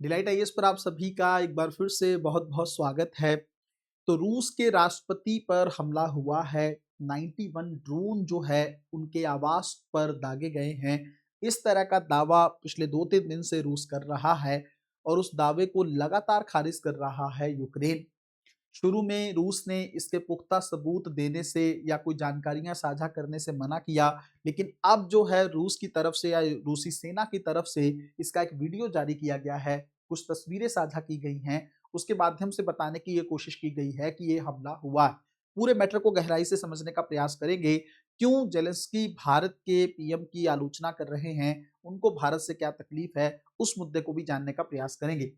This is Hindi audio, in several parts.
डिलाइट आईएएस पर आप सभी का एक बार फिर से बहुत-बहुत स्वागत है। तो रूस के राष्ट्रपति पर हमला हुआ है। 91 ड्रोन जो है उनके आवास पर दागे गए हैं। इस तरह का दावा पिछले 2-3 दिन से रूस कर रहा है और उस दावे को लगातार खारिज कर रहा है यूक्रेन। शुरू में रूस ने इसके पुख्ता सबूत देने से या कोई जानकारियां साझा करने से मना किया, लेकिन अब जो है रूस की तरफ से या रूसी सेना की तरफ से इसका एक वीडियो जारी किया गया है, कुछ तस्वीरें साझा की गई हैं, उसके माध्यम से बताने की ये कोशिश की गई है कि ये हमला हुआ है। पूरे मैटर को गहराई से समझने का प्रयास करेंगे, क्यों जेलेंस्की भारत के पीएम की आलोचना कर रहे हैं, उनको भारत से क्या तकलीफ है, उस मुद्दे को भी जानने का प्रयास करेंगे।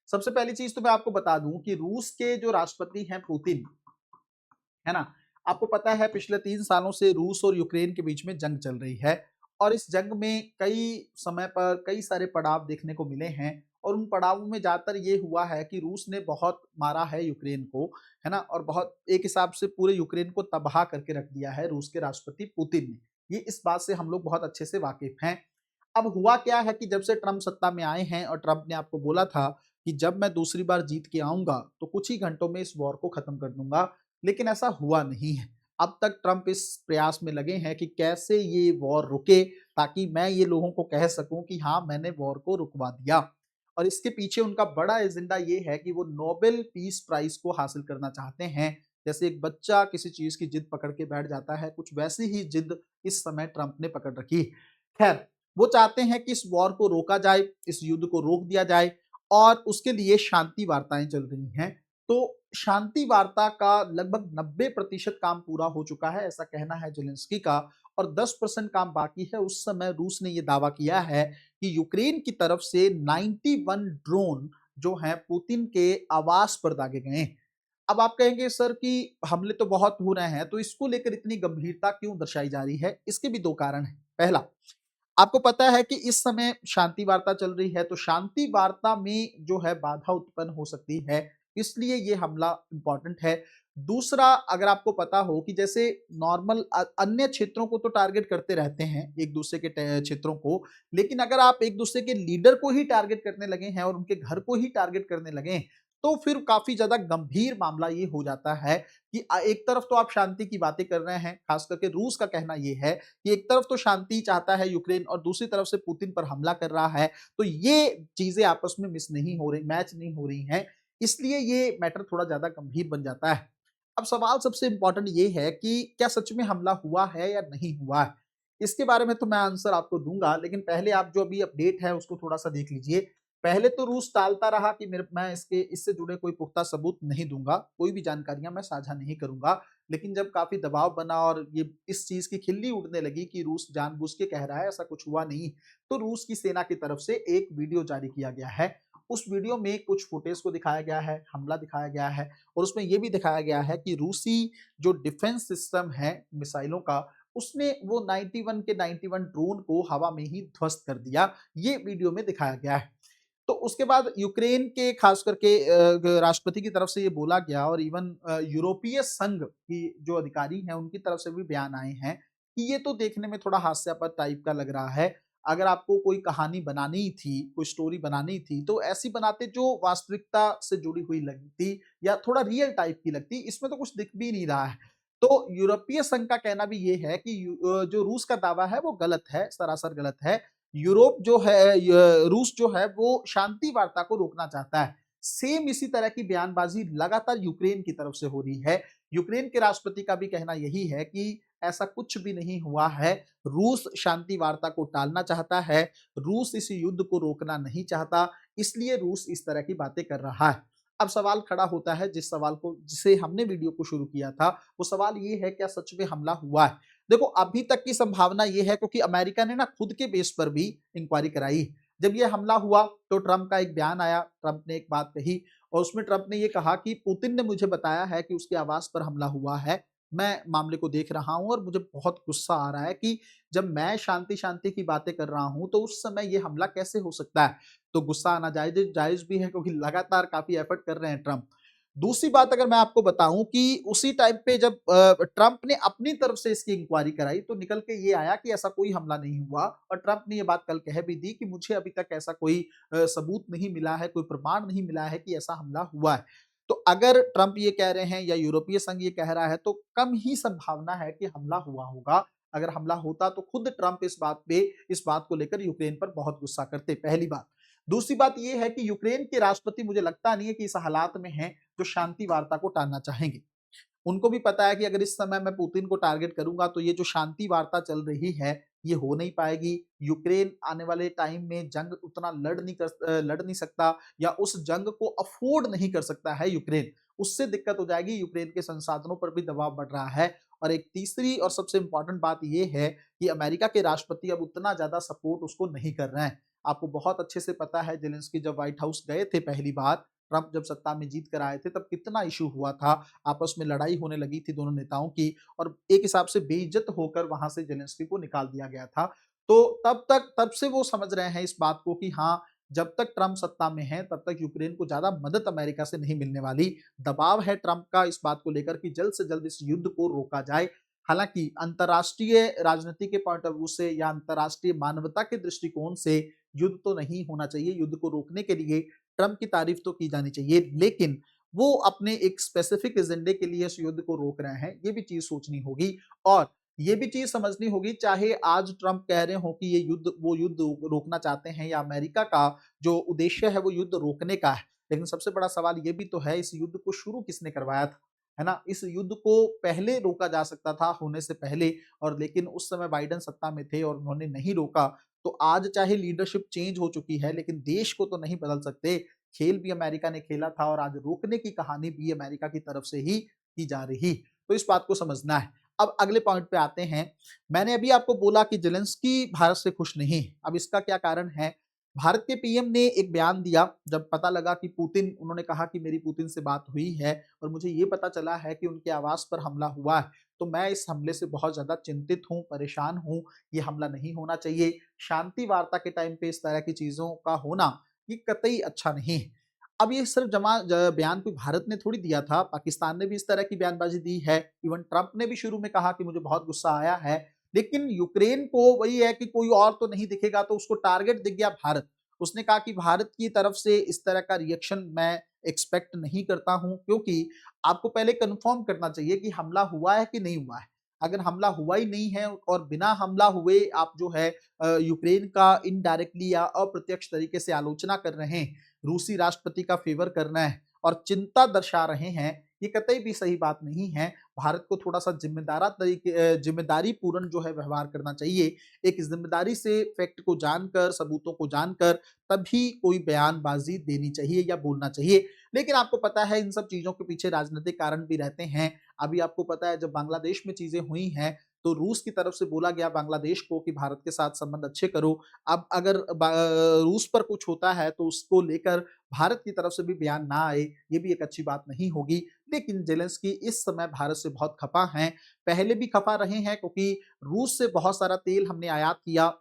सबसे पहली चीज तो मैं आपको बता दूं कि रूस के जो राष्ट्रपति हैं पुतिन, है ना? आपको पता है पिछले 3 सालों से रूस और यूक्रेन के बीच में जंग चल रही है और इस जंग में कई समय पर कई सारे पड़ाव देखने को मिले हैं और उन पड़ावों में ज़्यादातर ये हुआ है कि रूस ने बहुत मारा है यूक्रेन को, है ना? और बहुत एक हिसाब से पूरे यूक्रेन को तबाह करके रख दिया है रूस के राष्ट्रपति पुतिन ने। ये इस बात से हम लोग बहुत अच्छे से वाकिफ हैं। अब हुआ क्या है कि जब से ट्रम्प सत्ता में आए हैं और ट्रम्प ने आपको बोला था कि जब मैं दूसरी बार जीत के आऊँगा, तो कुछ ही घंटों में इस वॉर को खत्म कर दूँगा, लेकिन ऐसा हुआ नहीं है। अब तक ट्रम्प इस प्रयास में लगे हैं कि कैसे ये वॉर रुके, ताकि मैं ये लोगों को कह सकूँ कि हाँ, मैंने वॉर को रुकवा दिया। और इसके पीछे उनका बड़ा एजेंडा ये है कि वो नोबेल पीस प्राइज़ को हासिल करना चाहते हैं। जैसे एक बच्चा किसी चीज़ की जिद पकड़ के बैठ जाता है, कुछ वैसी ही जिद इस समय ट्रम्प ने पकड़ रखी। खैर, वो चाहते हैं कि इस वॉर को रोका जाए, इस युद्ध को रोक दिया जाए और उसके लिए शांति वार्ताएँ चल रही हैं। तो शांति वार्ता का लगभग 90% काम पूरा हो चुका है, ऐसा कहना है ज़ेलेंस्की का, और 10% काम बाकी है। उस समय रूस ने ये दावा किया है कि यूक्रेन की तरफ से 91 ड्रोन जो हैं पुतिन के आवास पर दागे गए हैं। अब आप कहेंगे सर कि हमले तो बहुत हो रहे हैं, तो इसको लेकर इतनी गंभीरता क्यों दर्शाई जा रही है? इसके भी 2 कारण हैं। पहला, आपको पता है कि इस समय शांति वार्ता चल रही है, तो शांति वार्ता में जो है बाधा उत्पन्न हो सकती है, इसलिए ये हमला इम्पोर्टेंट है। दूसरा, अगर आपको पता हो कि जैसे नॉर्मल अन्य क्षेत्रों को तो टारगेट करते रहते हैं, एक-दूसरे के क्षेत्रों को, लेकिन अगर आप एक-दूसरे के लीडर को ही टारगेट करने लगे हैं और उनके घर को ही टारगेट करने लगे हैं, तो फिर काफ़ी ज़्यादा गंभीर मामला ये हो जाता है कि एक तरफ तो आप शांति की बातें कर रहे हैं, खास करके रूस का कहना ये है कि एक तरफ तो शांति चाहता है यूक्रेन और दूसरी तरफ से पुतिन पर हमला कर रहा है, तो ये चीज़ें आपस में मिस नहीं हो रही, मैच नहीं हो रही हैं, इसलिए ये मैटर थोड़ा ज़्यादा गंभीर बन जाता है। अब सवाल सबसे इम्पोर्टेंट ये है कि क्या सच में हमला हुआ है या नहीं हुआ है? इसके बारे में तो मैं आंसर आपको दूँगा, लेकिन पहले आप जो अभी अपडेट है उसको थोड़ा-सा देख लीजिए। पहले तो रूस टालता रहा कि मैं इससे जुड़े कोई पुख्ता सबूत नहीं दूँगा, कोई भी जानकारियाँ मैं साझा नहीं करूँगा। लेकिन जब काफ़ी दबाव बना और ये इस चीज़ की खिल्ली उड़ने लगी कि रूस जानबूझ के कह रहा है, ऐसा कुछ हुआ नहीं, तो रूस की सेना की तरफ से एक वीडियो जारी किया गया है। उस वीडियो में कुछ फुटेज को दिखाया गया है, हमला दिखाया गया है और उसमें ये भी दिखाया गया है कि रूसी जो डिफेंस सिस्टम है मिसाइलों का, उसने वो 91 के 91 ड्रोन को हवा में ही ध्वस्त कर दिया। ये वीडियो में दिखाया गया है। तो उसके बाद यूक्रेन के खास करके राष्ट्रपति की तरफ से ये बोला गया और इवन यूरोपीय संघ की जो अधिकारी हैं उनकी तरफ से भी बयान आए हैं कि ये तो देखने में थोड़ा हास्यास्पद टाइप का लग रहा है। अगर आपको कोई कहानी बनानी थी, कोई स्टोरी बनानी थी, तो ऐसी बनाते जो वास्तविकता से जुड़ी हुई लगती या थोड़ा रियल टाइप की लगती, इसमें तो कुछ दिख भी नहीं रहा है। तो यूरोपीय संघ का कहना भी ये है कि जो रूस का दावा है वो गलत है, सरासर गलत है। यूरोप जो है रूस जो है वो शांति वार्ता को रोकना चाहता है। सेम इसी तरह की बयानबाजी लगातार यूक्रेन की तरफ से हो रही है। यूक्रेन के राष्ट्रपति का भी कहना यही है कि ऐसा कुछ भी नहीं हुआ है। रूस शांति वार्ता को टालना चाहता है, रूस इस युद्ध को रोकना नहीं चाहता, इसलिए रूस इस तरह की बातें कर रहा है। अब सवाल खड़ा होता है जिस सवाल को जिसे हमने वीडियो को शुरू किया था, वो सवाल ये है क्या सच में हमला हुआ है? देखो अभी तक की संभावना ये है क्योंकि अमेरिका ने ना खुद के बेस पर भी इंक्वायरी कराई। जब ये हमला हुआ तो ट्रंप का एक बयान आया, ट्रंप ने एक बात कही और उसमें ट्रंप ने ये कहा कि पुतिन ने मुझे बताया है कि उसके आवास पर हमला हुआ है। मैं मामले को देख रहा हूँ और मुझे बहुत गुस्सा आ रहा है कि जब मैं शांति-शांति की बातें कर रहा हूँ तो उस समय ये हमला कैसे हो सकता है? तो गुस्सा आना जायज़ जायज़ भी है क्योंकि लगातार काफ़ी एफर्ट कर रहे हैं ट्रंप। दूसरी बात अगर मैं आपको बताऊं कि उसी टाइम पे जब ट्रंप ने अपनी तरफ से इसकी इंक्वायरी कराई तो निकल के ये आया कि ऐसा कोई हमला नहीं हुआ, और ट्रंप ने ये बात कल कह भी दी कि मुझे अभी तक ऐसा कोई सबूत नहीं मिला है, कोई प्रमाण नहीं मिला है कि ऐसा हमला हुआ है। तो अगर ट्रंप ये कह रहे हैं या यूरोपीय संघ ये कह रहा है तो कम ही संभावना है कि हमला हुआ होगा। अगर हमला होता तो खुद ट्रंप इस बात को लेकर यूक्रेन पर बहुत गुस्सा करते, पहली बात। दूसरी बात ये है कि यूक्रेन के राष्ट्रपति मुझे लगता नहीं है कि इस हालात में हैं जो शांति वार्ता को टालना चाहेंगे। उनको भी पता है कि अगर इस समय मैं पुतिन को टारगेट करूंगा तो ये जो शांति वार्ता चल रही है ये हो नहीं पाएगी। यूक्रेन आने वाले टाइम में जंग उतना लड़ नहीं सकता, या उस जंग को अफोर्ड नहीं कर सकता है यूक्रेन। उससे दिक्कत हो जाएगी, यूक्रेन के संसाधनों पर भी दबाव बढ़ रहा है। और एक तीसरी और सबसे इंपॉर्टेंट बात ये है कि अमेरिका के राष्ट्रपति अब उतना ज्यादा सपोर्ट उसको नहीं कर रहे हैं। आपको बहुत अच्छे से पता है जेलेंस्की जब व्हाइट हाउस गए थे पहली बार, ट्रंप जब सत्ता में जीत कर आए थे तब कितना इशू हुआ था, आपस में लड़ाई होने लगी थी दोनों नेताओं की, और एक हिसाब से बेइज्जत होकर वहां से जेलेंस्की को निकाल दिया गया था। तो तब से वो समझ रहे हैं इस बात को कि हाँ, जब तक ट्रंप सत्ता में है तब तक यूक्रेन को ज्यादा मदद अमेरिका से नहीं मिलने वाली। दबाव है ट्रंप का इस बात को लेकर कि जल्द से जल्द इस युद्ध को रोका जाए। हालांकि अंतर्राष्ट्रीय राजनीति के पॉइंट ऑफ व्यू से या अंतर्राष्ट्रीय मानवता के दृष्टिकोण से युद्ध तो नहीं होना चाहिए। युद्ध को रोकने के लिए ट्रंप की तारीफ तो की जानी चाहिए, लेकिन वो अपने एक स्पेसिफिक एजेंडे के लिए इस युद्ध को रोक रहे हैं, ये भी चीज सोचनी होगी। और ये भी चीज समझनी होगी, चाहे आज ट्रंप कह रहे हो कि ये युद्ध वो युद्ध रोकना चाहते हैं या अमेरिका का जो उद्देश्य है वो युद्ध रोकने का है, लेकिन सबसे बड़ा सवाल ये भी तो है इस युद्ध को शुरू किसने करवाया था, है ना। इस युद्ध को पहले रोका जा सकता था होने से पहले, और लेकिन उस समय बाइडेन सत्ता में थे और उन्होंने नहीं रोका। तो आज चाहे लीडरशिप चेंज हो चुकी है लेकिन देश को तो नहीं बदल सकते। खेल भी अमेरिका ने खेला था और आज रोकने की कहानी भी अमेरिका की तरफ से ही की जा रही। तो इस बात को समझना है। अब अगले पॉइंट पे आते हैं। मैंने अभी आपको बोला कि जेलेंस्की भारत से खुश नहीं। अब इसका क्या कारण है? भारत के पीएम ने एक बयान दिया जब पता लगा कि पुतिन, उन्होंने कहा कि मेरी पुतिन से बात हुई है और मुझे ये पता चला है कि उनके आवास पर हमला हुआ है। तो मैं इस हमले से बहुत ज्यादा चिंतित हूँ, परेशान हूँ। ये हमला नहीं होना चाहिए। शांति वार्ता के टाइम पे इस तरह की चीजों का होना ये कतई अच्छा नहीं है। अब ये सिर्फ बयान कोई भारत ने थोड़ी दिया था, पाकिस्तान ने भी इस तरह की बयानबाजी दी है। इवन ट्रंप ने भी शुरू में कहा कि मुझे बहुत गुस्सा आया है, लेकिन यूक्रेन को वही है कि कोई और तो नहीं दिखेगा तो उसको टारगेट दिख गया भारत। उसने कहा कि भारत की तरफ से इस तरह का रिएक्शन मैं एक्सपेक्ट नहीं करता हूं, क्योंकि आपको पहले कंफर्म करना चाहिए कि हमला हुआ है कि नहीं हुआ है। अगर हमला हुआ ही नहीं है और बिना हमला हुए आप जो है यूक्रेन का इनडायरेक्टली या अप्रत्यक्ष तरीके से आलोचना कर रहे हैं, रूसी राष्ट्रपति का फेवर करना है और चिंता दर्शा रहे हैं, ये कतई भी सही बात नहीं है। भारत को थोड़ा सा जिम्मेदारी पूर्ण जो है व्यवहार करना चाहिए। एक जिम्मेदारी से फैक्ट को जानकर, सबूतों को जानकर तभी कोई बयानबाजी देनी चाहिए या बोलना चाहिए। लेकिन आपको पता है इन सब चीजों के पीछे राजनीतिक कारण भी रहते हैं। अभी आपको पता है जब बांग्लादेश में चीजें हुई हैं तो रूस की तरफ से बोला गया बांग्लादेश को कि भारत के साथ संबंध अच्छे करो। अब अगर रूस पर कुछ होता है तो उसको लेकर भारत की तरफ से भी बयान ना आए, ये भी एक अच्छी बात नहीं होगी। लेकिन जेलेंस्की इस समय भारत से बहुत खफा हैं, पहले भी खफा रहे हैं, क्योंकि रूस से बहुत सारा तेल हमने आयात किया।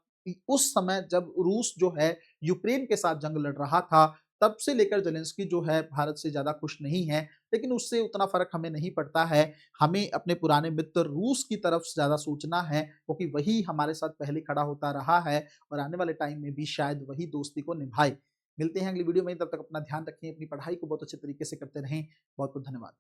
उस समय जब रूस जो है यूक्रेन के साथ जंग लड़ रहा था, तब से लेकर जेलेंस्की जो है भारत से ज्यादा खुश नहीं है। लेकिन उससे उतना फर्क हमें नहीं पड़ता है। हमें अपने पुराने मित्र रूस की तरफ ज्यादा सोचना है, क्योंकि वही हमारे साथ पहले खड़ा होता रहा है और आने वाले टाइम में भी शायद वही दोस्ती को निभाए। मिलते हैं अगली वीडियो में, तब तक अपना ध्यान रखें, अपनी पढ़ाई को बहुत अच्छे तरीके से करते रहें। बहुत बहुत धन्यवाद।